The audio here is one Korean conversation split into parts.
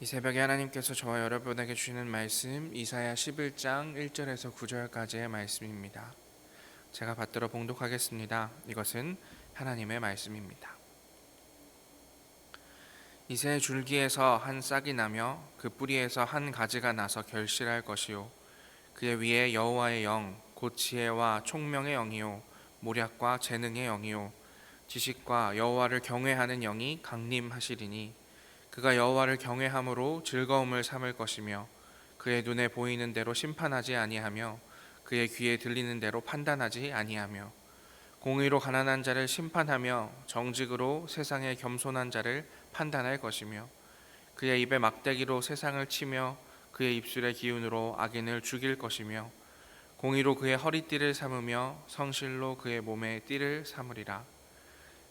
이 새벽에 하나님께서 저와 여러분에게 주시는 말씀 이사야 11장 1절에서 9절까지의 말씀입니다. 제가 받들어 봉독하겠습니다. 이것은 하나님의 말씀입니다. 이새의 줄기에서 한 싹이 나며 그 뿌리에서 한 가지가 나서 결실할 것이요 그의 위에 여호와의 영 곧 지혜와 총명의 영이요 모략과 재능의 영이요 지식과 여호와를 경외하는 영이 강림하시리니 그가 여호와를 경외함으로 즐거움을 삼을 것이며 그의 눈에 보이는 대로 심판하지 아니하며 그의 귀에 들리는 대로 판단하지 아니하며 공의로 가난한 자를 심판하며 정직으로 세상의 겸손한 자를 판단할 것이며 그의 입에 막대기로 세상을 치며 그의 입술의 기운으로 악인을 죽일 것이며 공의로 그의 허리띠를 삼으며 성실로 그의 몸에 띠를 삼으리라.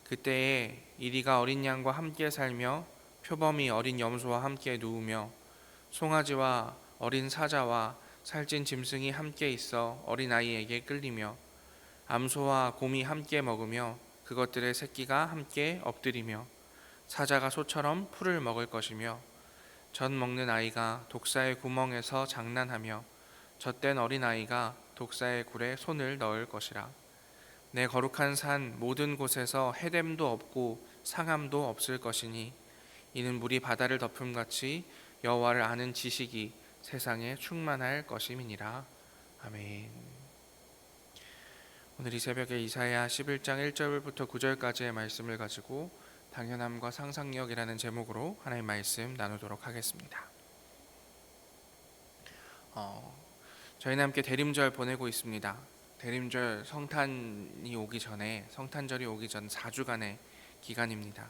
그때에 이리가 어린 양과 함께 살며 표범이 어린 염소와 함께 누우며 송아지와 어린 사자와 살찐 짐승이 함께 있어 어린아이에게 끌리며 암소와 곰이 함께 먹으며 그것들의 새끼가 함께 엎드리며 사자가 소처럼 풀을 먹을 것이며 젖 먹는 아이가 독사의 구멍에서 장난하며 젖된 어린아이가 독사의 굴에 손을 넣을 것이라. 내 거룩한 산 모든 곳에서 해됨도 없고 상함도 없을 것이니 이는 물이 바다를 덮음같이 여호와를 아는 지식이 세상에 충만할 것임이니라. 아멘. 오늘 이 새벽에 이사야 11장 1절부터 9절까지의 말씀을 가지고 당연함과 상상력이라는 제목으로 하나님의 말씀 나누도록 하겠습니다. 저희는 함께 대림절 보내고 있습니다. 대림절 성탄절이 오기 전 4주간의 기간입니다.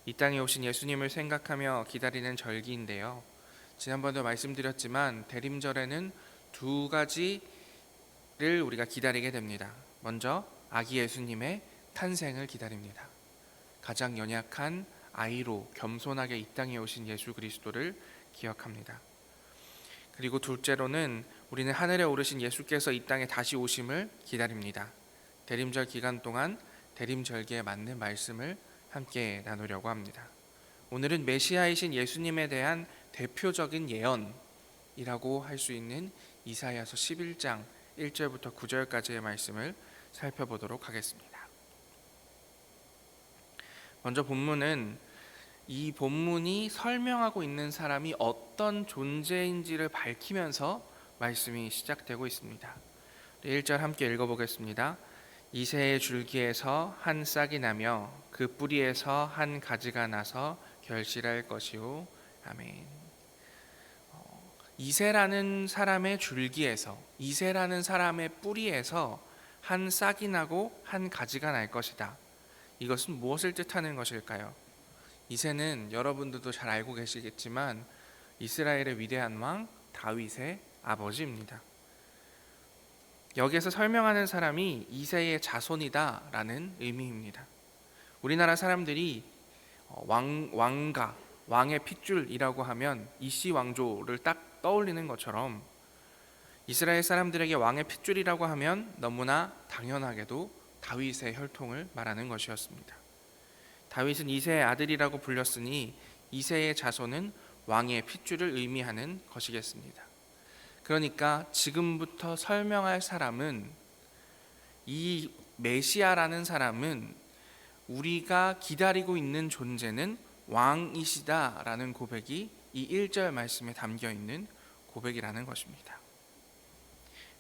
이 땅에 오신 예수님을 생각하며 기다리는 절기인데요. 지난번도 말씀드렸지만 대림절에는 두 가지를 우리가 기다리게 됩니다. 먼저 아기 예수님의 탄생을 기다립니다. 가장 연약한 아이로 겸손하게 이 땅에 오신 예수 그리스도를 기억합니다. 그리고 둘째로는 우리는 하늘에 오르신 예수께서 이 땅에 다시 오심을 기다립니다. 대림절 기간 동안 대림절기에 맞는 말씀을 함께 나누려고 합니다. 오늘은 메시아이신 예수님에 대한 대표적인 예언이라고 할 수 있는 이사야서 11장 1절부터 9절까지의 말씀을 살펴보도록 하겠습니다. 먼저 본문은 이 본문이 설명하고 있는 사람이 어떤 존재인지를 밝히면서 말씀이 시작되고 있습니다. 1절 함께 읽어보겠습니다. 이새의 줄기에서 한 싹이 나며 그 뿌리에서 한 가지가 나서 결실할 것이요. 아멘. 이새라는 사람의 줄기에서, 이새라는 사람의 뿌리에서 한 싹이 나고 한 가지가 날 것이다. 이것은 무엇을 뜻하는 것일까요? 이새는 여러분들도 잘 알고 계시겠지만 이스라엘의 위대한 왕 다윗의 아버지입니다. 여기에서 설명하는 사람이 이새의 자손이다라는 의미입니다. 우리나라 사람들이 왕가, 왕의 핏줄이라고 하면 이씨 왕조를 딱 떠올리는 것처럼 이스라엘 사람들에게 왕의 핏줄이라고 하면 너무나 당연하게도 다윗의 혈통을 말하는 것이었습니다. 다윗은 이새의 아들이라고 불렸으니 이새의 자손은 왕의 핏줄을 의미하는 것이겠습니다. 그러니까 지금부터 설명할 사람은, 이 메시아라는 사람은 우리가 기다리고 있는 존재는 왕이시다라는 고백이 이 1절 말씀에 담겨 있는 고백이라는 것입니다.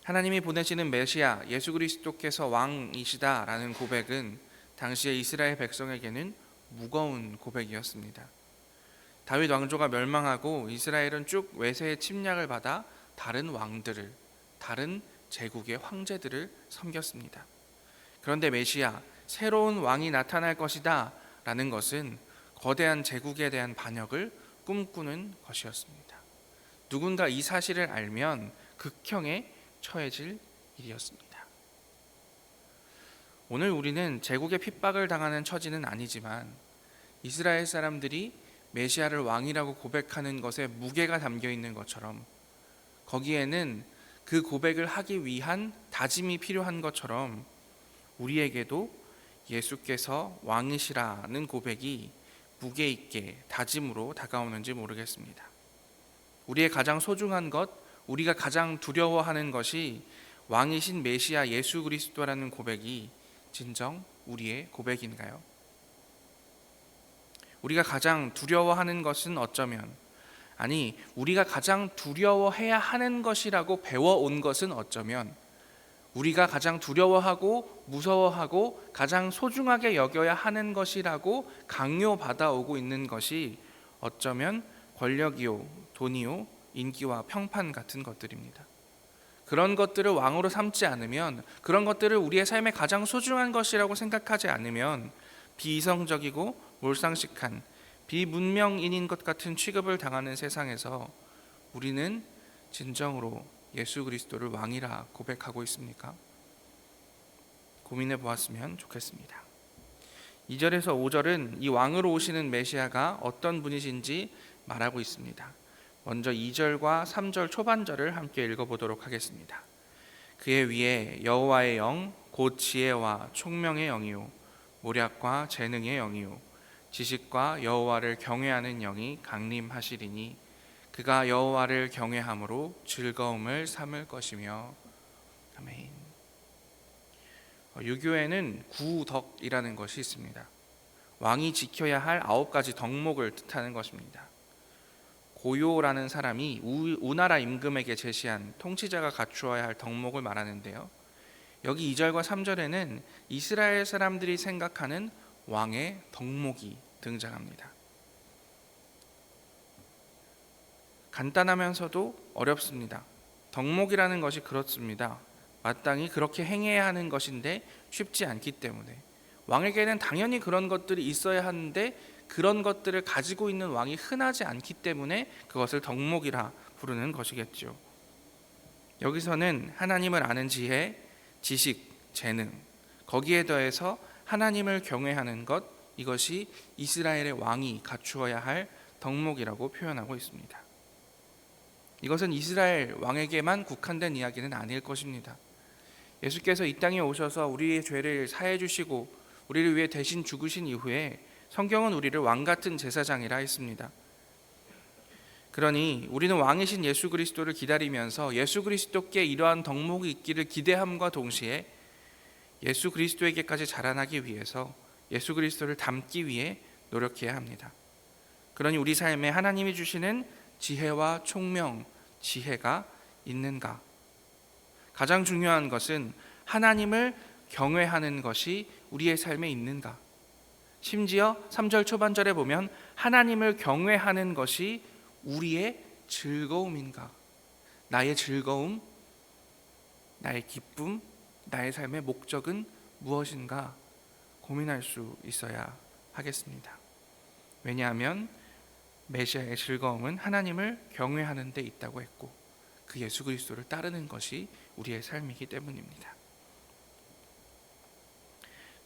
하나님이 보내시는 메시아 예수 그리스도께서 왕이시다라는 고백은 당시의 이스라엘 백성에게는 무거운 고백이었습니다. 다윗 왕조가 멸망하고 이스라엘은 쭉 외세의 침략을 받아 다른 왕들을, 다른 제국의 황제들을 섬겼습니다. 그런데 메시아, 새로운 왕이 나타날 것이다 라는 것은 거대한 제국에 대한 반역을 꿈꾸는 것이었습니다. 누군가 이 사실을 알면 극형에 처해질 일이었습니다. 오늘 우리는 제국의 핍박을 당하는 처지는 아니지만 이스라엘 사람들이 메시아를 왕이라고 고백하는 것에 무게가 담겨 있는 것처럼 거기에는 그 고백을 하기 위한 다짐이 필요한 것처럼 우리에게도 예수께서 왕이시라는 고백이 무게 있게 다짐으로 다가오는지 모르겠습니다. 우리의 가장 소중한 것, 우리가 가장 두려워하는 것이 왕이신 메시아 예수 그리스도라는 고백이 진정 우리의 고백인가요? 우리가 가장 두려워하는 것은 어쩌면, 아니 우리가 가장 두려워해야 하는 것이라고 배워온 것은 어쩌면, 우리가 가장 두려워하고 무서워하고 가장 소중하게 여겨야 하는 것이라고 강요받아오고 있는 것이 어쩌면 권력이요, 돈이요, 인기와 평판 같은 것들입니다. 그런 것들을 왕으로 삼지 않으면, 그런 것들을 우리의 삶의 가장 소중한 것이라고 생각하지 않으면 비이성적이고 몰상식한 비문명인인 것 같은 취급을 당하는 세상에서 우리는 진정으로 예수 그리스도를 왕이라 고백하고 있습니까? 고민해 보았으면 좋겠습니다. 2절에서 5절은 이 왕으로 오시는 메시아가 어떤 분이신지 말하고 있습니다. 먼저 2절과 3절 초반절을 함께 읽어보도록 하겠습니다. 그의 위에 여호와의 영, 곧 지혜와 총명의 영이요 모략과 재능의 영이요 지식과 여호와를 경외하는 영이 강림하시리니 그가 여호와를 경외함으로 즐거움을 삼을 것이며. 아멘. 유교에는 구덕이라는 것이 있습니다. 왕이 지켜야 할 9가지 덕목을 뜻하는 것입니다. 고요라는 사람이 우나라 임금에게 제시한 통치자가 갖추어야 할 덕목을 말하는데요, 여기 2절과 3절에는 이스라엘 사람들이 생각하는 왕의 덕목이 등장합니다. 간단하면서도 어렵습니다. 덕목이라는 것이 그렇습니다. 마땅히 그렇게 행해야 하는 것인데 쉽지 않기 때문에, 왕에게는 당연히 그런 것들이 있어야 하는데 그런 것들을 가지고 있는 왕이 흔하지 않기 때문에 그것을 덕목이라 부르는 것이겠죠. 여기서는 하나님을 아는 지혜, 지식, 재능, 거기에 더해서 하나님을 경외하는 것, 이것이 이스라엘의 왕이 갖추어야 할 덕목이라고 표현하고 있습니다. 이것은 이스라엘 왕에게만 국한된 이야기는 아닐 것입니다. 예수께서 이 땅에 오셔서 우리의 죄를 사해 주시고 우리를 위해 대신 죽으신 이후에 성경은 우리를 왕 같은 제사장이라 했습니다. 그러니 우리는 왕이신 예수 그리스도를 기다리면서 예수 그리스도께 이러한 덕목이 있기를 기대함과 동시에 예수 그리스도에게까지 자라나기 위해서 예수 그리스도를 닮기 위해 노력해야 합니다. 그러니 우리 삶에 하나님이 주시는 지혜와 총명, 지혜가 있는가? 가장 중요한 것은 하나님을 경외하는 것이 우리의 삶에 있는가? 심지어 3절 초반절에 보면 하나님을 경외하는 것이 우리의 즐거움인가? 나의 즐거움, 나의 기쁨, 나의 삶의 목적은 무엇인가? 고민할 수 있어야 하겠습니다. 왜냐하면 메시아의 즐거움은 하나님을 경외하는 데 있다고 했고, 그 예수 그리스도를 따르는 것이 우리의 삶이기 때문입니다.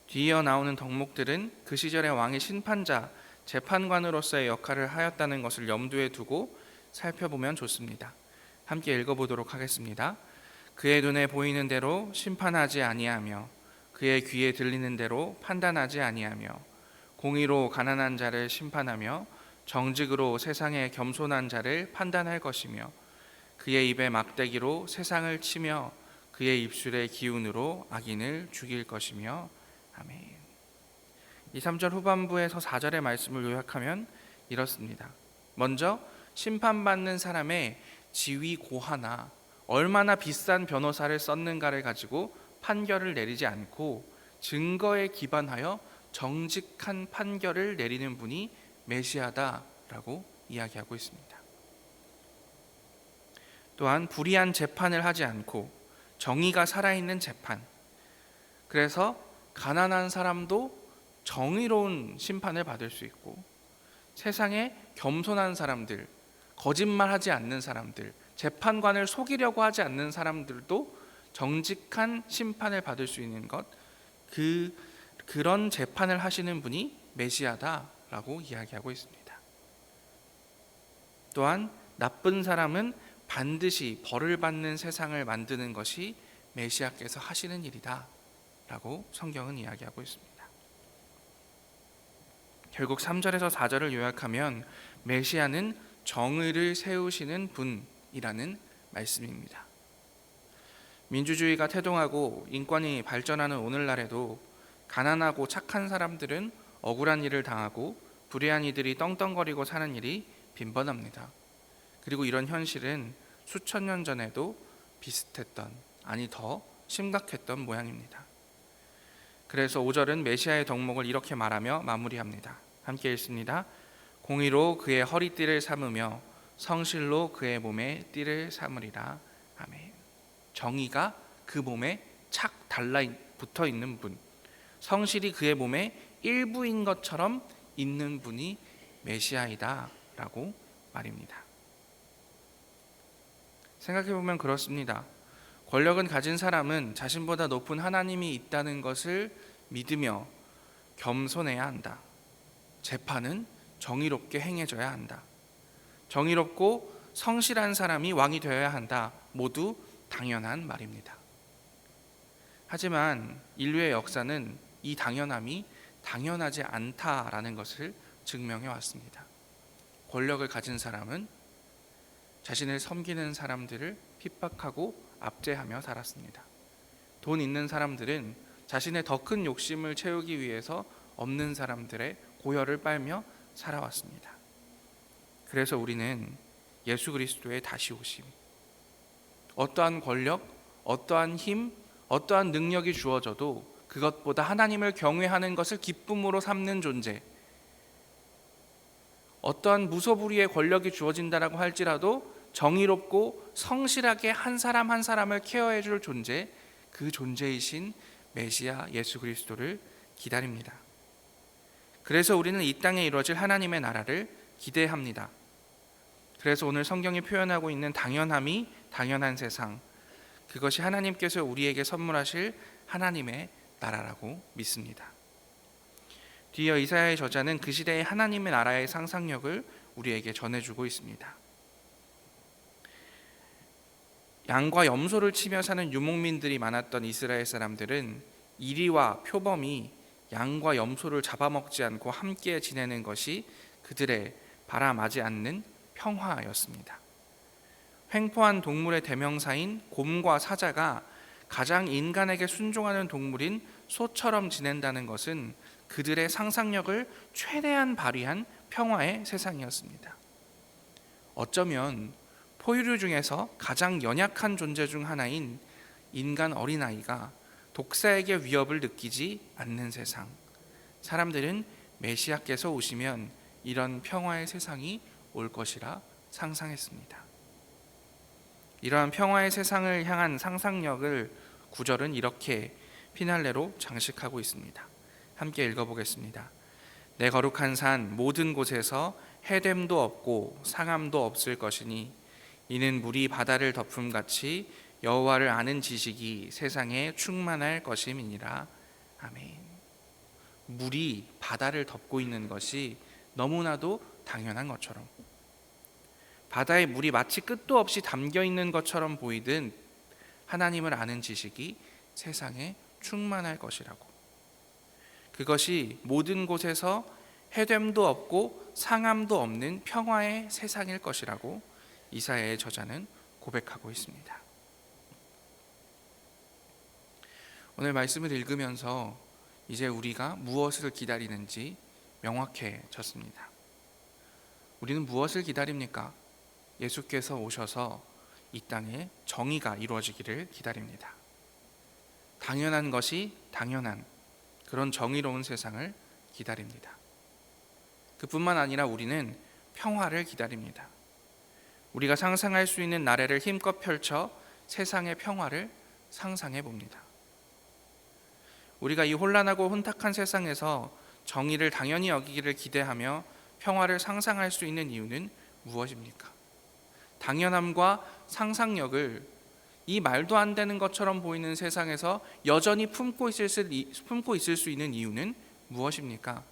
뒤이어 나오는 덕목들은 그 시절의 왕의 심판자, 재판관으로서의 역할을 하였다는 것을 염두에 두고 살펴보면 좋습니다. 함께 읽어보도록 하겠습니다. 그의 눈에 보이는 대로 심판하지 아니하며 그의 귀에 들리는 대로 판단하지 아니하며 공의로 가난한 자를 심판하며 정직으로 세상의 겸손한 자를 판단할 것이며 그의 입에 막대기로 세상을 치며 그의 입술의 기운으로 악인을 죽일 것이며. 아멘. 이 3절 후반부에서 4절의 말씀을 요약하면 이렇습니다. 먼저 심판받는 사람의 지위 고하나 얼마나 비싼 변호사를 썼는가를 가지고 판결을 내리지 않고 증거에 기반하여 정직한 판결을 내리는 분이 메시아다라고 이야기하고 있습니다. 또한 불의한 재판을 하지 않고 정의가 살아있는 재판, 그래서 가난한 사람도 정의로운 심판을 받을 수 있고 세상에 겸손한 사람들, 거짓말하지 않는 사람들, 재판관을 속이려고 하지 않는 사람들도 정직한 심판을 받을 수 있는 것, 그런 재판을 하시는 분이 메시아다라고 이야기하고 있습니다. 또한 나쁜 사람은 반드시 벌을 받는 세상을 만드는 것이 메시아께서 하시는 일이다 라고 성경은 이야기하고 있습니다. 결국 3절에서 4절을 요약하면 메시아는 정의를 세우시는 분이라는 말씀입니다. 민주주의가 태동하고 인권이 발전하는 오늘날에도 가난하고 착한 사람들은 억울한 일을 당하고 불의한 이들이 떵떵거리고 사는 일이 빈번합니다. 그리고 이런 현실은 수천 년 전에도 비슷했던, 아니 더 심각했던 모양입니다. 그래서 5절은 메시아의 덕목을 이렇게 말하며 마무리합니다. 함께 읽습니다. 공의로 그의 허리띠를 삼으며 성실로 그의 몸에 띠를 삼으리라. 아멘. 정의가 그 몸에 착 달라붙어 있는 분, 성실이 그의 몸의 일부인 것처럼 있는 분이 메시아이다 라고 말입니다. 생각해보면 그렇습니다. 권력은 가진 사람은 자신보다 높은 하나님이 있다는 것을 믿으며 겸손해야 한다. 재판은 정의롭게 행해져야 한다. 정의롭고 성실한 사람이 왕이 되어야 한다. 모두 당연한 말입니다. 하지만 인류의 역사는 이 당연함이 당연하지 않다라는 것을 증명해 왔습니다. 권력을 가진 사람은 자신을 섬기는 사람들을 핍박하고 압제하며 살았습니다. 돈 있는 사람들은 자신의 더 큰 욕심을 채우기 위해서 없는 사람들의 고열을 빨며 살아왔습니다. 그래서 우리는 예수 그리스도의 다시 오심, 어떠한 권력, 어떠한 힘, 어떠한 능력이 주어져도 그것보다 하나님을 경외하는 것을 기쁨으로 삼는 존재, 어떠한 무소불위의 권력이 주어진다라고 할지라도 정의롭고 성실하게 한 사람 한 사람을 케어해 줄 존재, 그 존재이신 메시아 예수 그리스도를 기다립니다. 그래서 우리는 이 땅에 이루어질 하나님의 나라를 기대합니다. 그래서 오늘 성경이 표현하고 있는 당연함이 당연한 세상, 그것이 하나님께서 우리에게 선물하실 하나님의 나라라고 믿습니다. 뒤이어 이사야의 저자는 그 시대의 하나님의 나라의 상상력을 우리에게 전해주고 있습니다. 양과 염소를 치며 사는 유목민들이 많았던 이스라엘 사람들은 이리와 표범이 양과 염소를 잡아먹지 않고 함께 지내는 것이 그들의 바람하지 않는 평화였습니다. 횡포한 동물의 대명사인 곰과 사자가 가장 인간에게 순종하는 동물인 소처럼 지낸다는 것은 그들의 상상력을 최대한 발휘한 평화의 세상이었습니다. 어쩌면 포유류 중에서 가장 연약한 존재 중 하나인 인간 어린아이가 독사에게 위협을 느끼지 않는 세상, 사람들은 메시아께서 오시면 이런 평화의 세상이 올 것이라 상상했습니다. 이러한 평화의 세상을 향한 상상력을 9절은 이렇게 피날레로 장식하고 있습니다. 함께 읽어보겠습니다. 내 거룩한 산 모든 곳에서 해됨도 없고 상함도 없을 것이니 이는 물이 바다를 덮음같이 여호와를 아는 지식이 세상에 충만할 것임이니라. 아멘. 물이 바다를 덮고 있는 것이 너무나도 당연한 것처럼, 바다에 물이 마치 끝도 없이 담겨 있는 것처럼 보이듯 하나님을 아는 지식이 세상에 충만할 것이라고, 그것이 모든 곳에서 해됨도 없고 상함도 없는 평화의 세상일 것이라고 이사야의 저자는 고백하고 있습니다. 오늘 말씀을 읽으면서 이제 우리가 무엇을 기다리는지 명확해졌습니다. 우리는 무엇을 기다립니까? 예수께서 오셔서 이 땅에 정의가 이루어지기를 기다립니다. 당연한 것이 당연한 그런 정의로운 세상을 기다립니다. 그뿐만 아니라 우리는 평화를 기다립니다. 우리가 상상할 수 있는 나래를 힘껏 펼쳐 세상의 평화를 상상해 봅니다. 우리가 이 혼란하고 혼탁한 세상에서 정의를 당연히 여기기를 기대하며 평화를 상상할 수 있는 이유는 무엇입니까? 당연함과 상상력을 이 말도 안 되는 것처럼 보이는 세상에서 여전히 품고 있을 수 있는 이유는 무엇입니까?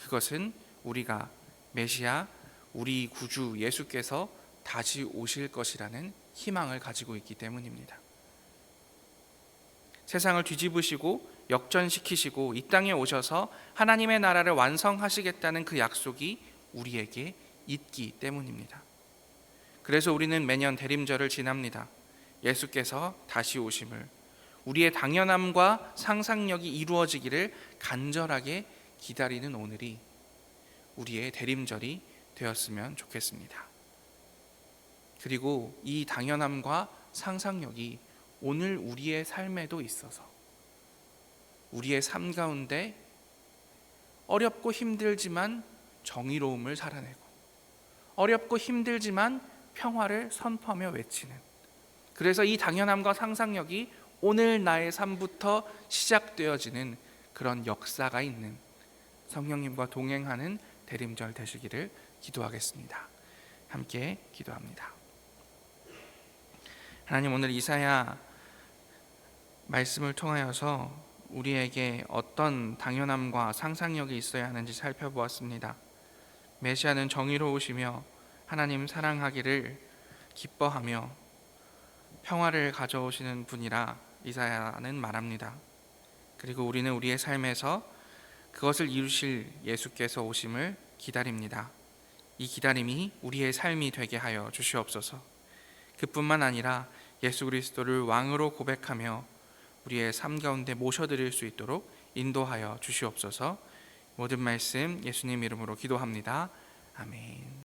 그것은 우리가 메시아, 우리 구주 예수께서 다시 오실 것이라는 희망을 가지고 있기 때문입니다. 세상을 뒤집으시고 역전시키시고 이 땅에 오셔서 하나님의 나라를 완성하시겠다는 그 약속이 우리에게 있기 때문입니다. 그래서 우리는 매년 대림절을 지납니다. 예수께서 다시 오심을, 우리의 당연함과 상상력이 이루어지기를 간절하게 기다리는 오늘이 우리의 대림절이 되었으면 좋겠습니다. 그리고 이 당연함과 상상력이 오늘 우리의 삶에도 있어서 우리의 삶 가운데 어렵고 힘들지만 정의로움을 살아내고, 어렵고 힘들지만 평화를 선포하며 외치는, 그래서 이 당연함과 상상력이 오늘 나의 삶부터 시작되어지는 그런 역사가 있는 성령님과 동행하는 대림절 되시기를 기도하겠습니다. 함께 기도합니다. 하나님, 오늘 이사야 말씀을 통하여서 우리에게 어떤 당연함과 상상력이 있어야 하는지 살펴보았습니다. 메시아는 정의로우시며 하나님 사랑하기를 기뻐하며 평화를 가져오시는 분이라 이사야는 말합니다. 그리고 우리는 우리의 삶에서 그것을 이루실 예수께서 오심을 기다립니다. 이 기다림이 우리의 삶이 되게 하여 주시옵소서. 그뿐만 아니라 예수 그리스도를 왕으로 고백하며 우리의 삶 가운데 모셔드릴 수 있도록 인도하여 주시옵소서. 모든 말씀 예수님 이름으로 기도합니다. 아멘.